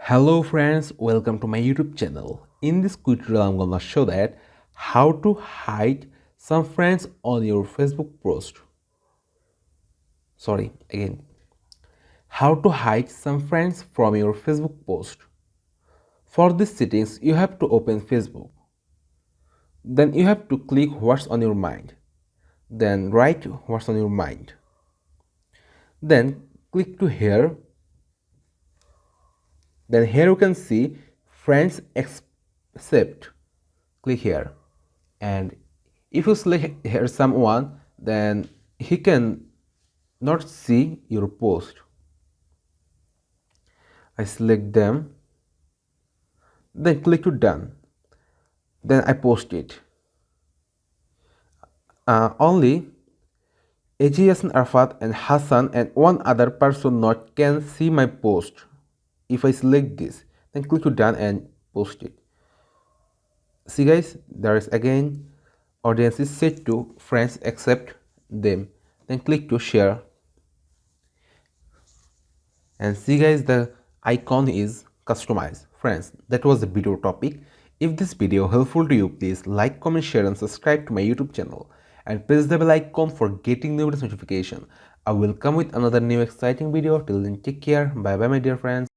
Hello friends, welcome to my YouTube channel. In this quick tutorial, I'm gonna show that how to hide some friends on your Facebook post. Sorry, again. How to hide some friends from your Facebook post. For these settings, you have to open Facebook. Then you have to click what's on your mind. Then write what's on your mind. Then click to here. Then here you can see friends accept. Click here, and if you select here someone, then he can not see your post. I select them, then click to done, then I post it. Only AJ Yasin Arafat and Hassan and one other person not can see my post. If I select this, then click to done and post it. See guys, there is again audience is set to friends accept them. Then click to share. And see guys, the icon is customized. Friends, that was the video topic. If this video helpful to you, please like, comment, share and subscribe to my YouTube channel. And press the bell icon for getting the latest notification. I will come with another new exciting video. Till then, take care. Bye bye my dear friends.